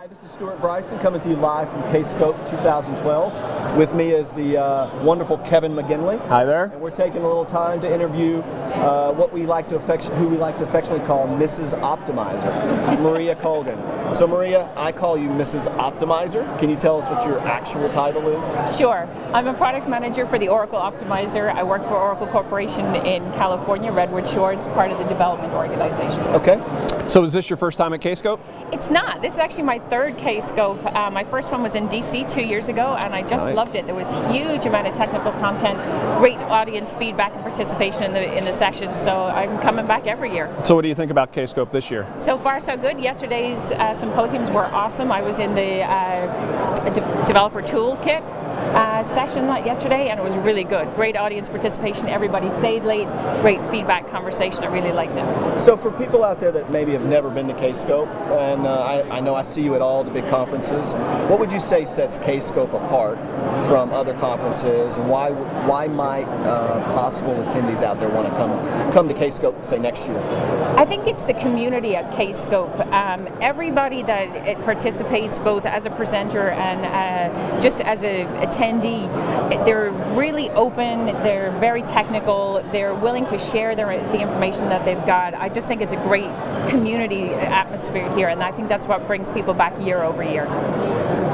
Hi, this is Stewart Bryson coming to you live from Kscope 2012. With me is the wonderful Kevin McGinley. Hi there. And we're taking a little time to interview who we like to affectionately call Mrs. Optimizer, Maria Colgan. So Maria, I call you Mrs. Optimizer. Can you tell us what your actual title is? Sure. I'm a product manager for the Oracle Optimizer. I work for Oracle Corporation in California, Redwood Shores, part of the development organization. Okay. So is this your first time at Kscope? It's not. This is actually my third Kscope. My first one was in DC 2 years ago, and I just loved it. There was a huge amount of technical content, great audience feedback and participation in the session, so I'm coming back every year. So what do you think about Kscope this year? So far, so good. Yesterday's symposiums were awesome. I was in the developer toolkit session yesterday, and it was really good. Great audience participation. Everybody stayed late. Great feedback conversation. I really liked it. So for people out there that maybe have never been to Kscope, and I know I see you at all the big conferences, what would you say sets Kscope apart from other conferences, and why might possible attendees out there want to come to Kscope, say, next year? I think it's the community at Kscope. Everybody that participates, both as a presenter and just as an attendee, they're really open, they're very technical, they're willing to share the information that they've got. I just think it's a great community atmosphere here, and I think that's what brings people back year over year.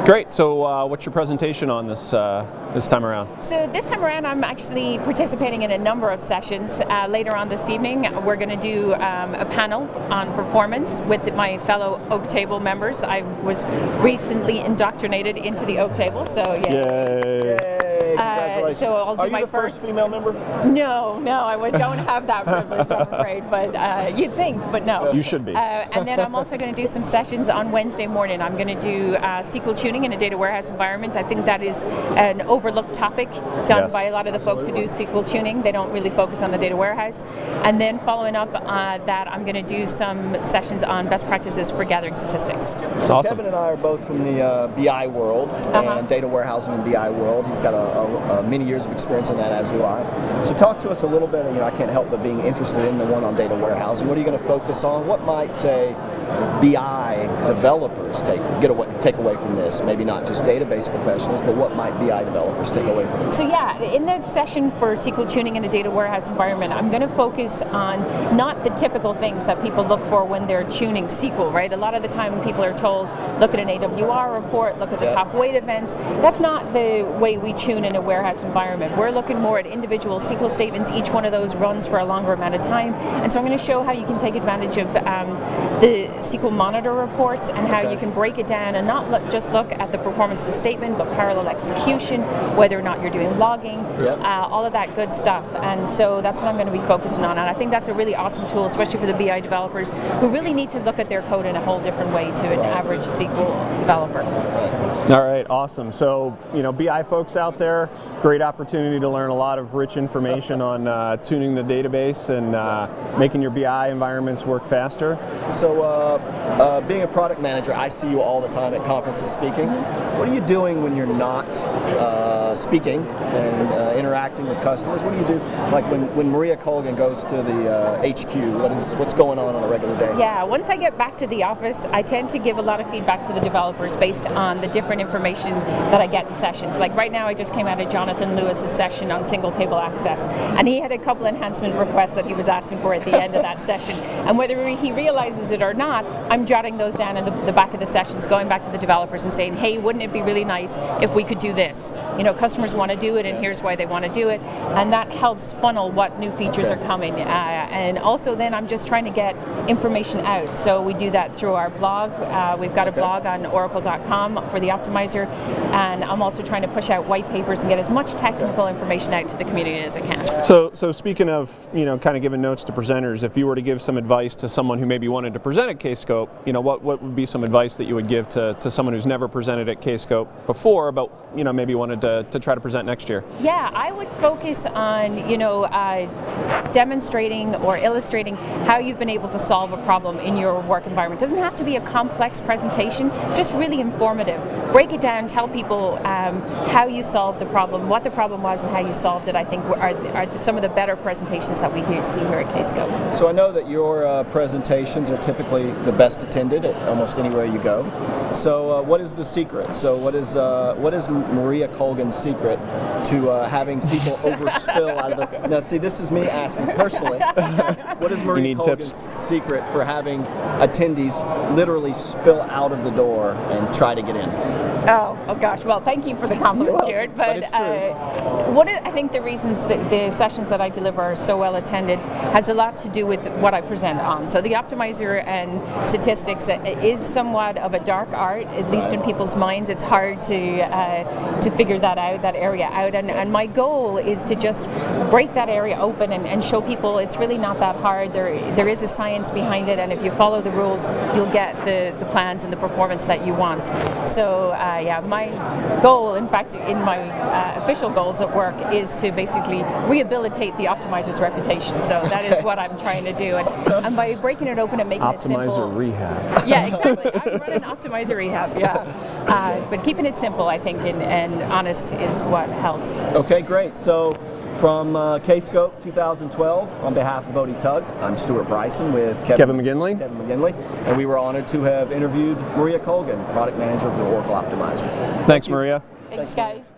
Great. So what's your presentation on this time around? So this time around, I'm actually participating in a number of sessions. Later on this evening, we're going to do a panel on performance with my fellow Oak Table members. I was recently indoctrinated into the Oak Table, so yeah. Yay. Congratulations. So I'll do Are you my the first female member? No, I don't have that privilege, I'm afraid, but you'd think, but no. You should be. And then I'm also going to do some sessions on Wednesday morning. I'm going to do SQL tuning in a data warehouse environment. I think that is an overlooked topic done by a lot of the folks who do SQL tuning. They don't really focus on the data warehouse. And then following up that, I'm going to do some sessions on best practices for gathering statistics. That's awesome. Kevin and I are both from the BI world and data warehousing and BI world. He's got many years of experience in that, as do I. So talk to us a little bit. I can't help but being interested in the one on data warehousing. What are you going to focus on? What might, say, BI developers take away from this? Maybe not just database professionals, but what might BI developers take away from it? So yeah, in the session for SQL tuning in a data warehouse environment, I'm going to focus on not the typical things that people look for when they're tuning SQL, right? A lot of the time people are told, look at an AWR report, look at the top weight events. That's not the way we tune in a warehouse environment. We're looking more at individual SQL statements. Each one of those runs for a longer amount of time. And so I'm going to show how you can take advantage of the SQL monitor reports and how you can break it down and not just look at the performance of the statement, but parallel execution, whether or not you're doing logging, all of that good stuff. And so that's what I'm going to be focusing on. And I think that's a really awesome tool, especially for the BI developers who really need to look at their code in a whole different way to an average SQL developer. All right, awesome. So, BI folks out there, great opportunity to learn a lot of rich information on tuning the database and making your BI environments work faster. So being a product manager, I see you all the time at conferences speaking. What are you doing when you're not speaking and interacting with customers? What do you do? Like when Maria Colgan goes to the HQ, what's going on a regular day? Yeah, once I get back to the office, I tend to give a lot of feedback to the developers based on the different information that I get in sessions. Like right now, I just came out of Jonathan Lewis's session on single table access, and he had a couple enhancement requests that he was asking for at the end of that session. And whether he realizes it or not, I'm jotting those down in the back of the sessions, going back to the developers and saying, hey, wouldn't it be really nice if we could do this? Customers want to do it, and here's why they want to do it. And that helps funnel what new features are coming. And also then I'm just trying to get information out. So we do that through our blog. We've got a blog on oracle.com for the Optimizer, and I'm also trying to push out white papers and get as much technical information out to the community as I can. So speaking of, kind of giving notes to presenters, if you were to give some advice to someone who maybe wanted to present at Kscope, what would be some advice that you would give to someone who's never presented at Kscope before, but maybe wanted to try to present next year? Yeah, I would focus on demonstrating or illustrating how you've been able to solve a problem in your work environment. It doesn't have to be a complex presentation, just really informative. Break it down, tell people how you solved the problem, what the problem was, and how you solved it. I think are some of the better presentations that we see here at Kscope. So I know that your presentations are typically the best attended at almost anywhere you go. So what is the secret? So what is Maria Colgan's secret to having people overspill out of their... Now see, this is me asking personally, what is Maria Colgan's secret for having attendees literally spill out of the door and try to get in? Oh gosh, well thank you for the compliment, Stewart, but it's true. I think the reasons that the sessions that I deliver are so well attended has a lot to do with what I present on. So the optimizer and statistics is somewhat of a dark art, at least in people's minds. It's hard to figure that area out, and my goal is to just break that area open and show people it's really not that hard. There is a science behind it, and if you follow the rules, you'll get the plans and the performance that you want. So yeah, my goal, in fact, in my official goals at work, is to basically rehabilitate the optimizer's reputation. So that is what I'm trying to do, and by breaking it open and making it simple. Optimizer rehab. Yeah, exactly. I'm running optimizer rehab. Yeah, but keeping it simple, I think, and honest is what helps. Okay, great. So from Kscope 2012, on behalf of ODTUG, I'm Stewart Bryson with Kevin McGinley, and we were honored to have interviewed Maria Colgan, product manager of the Oracle Optimizer. Thanks, Maria. Thanks, guys.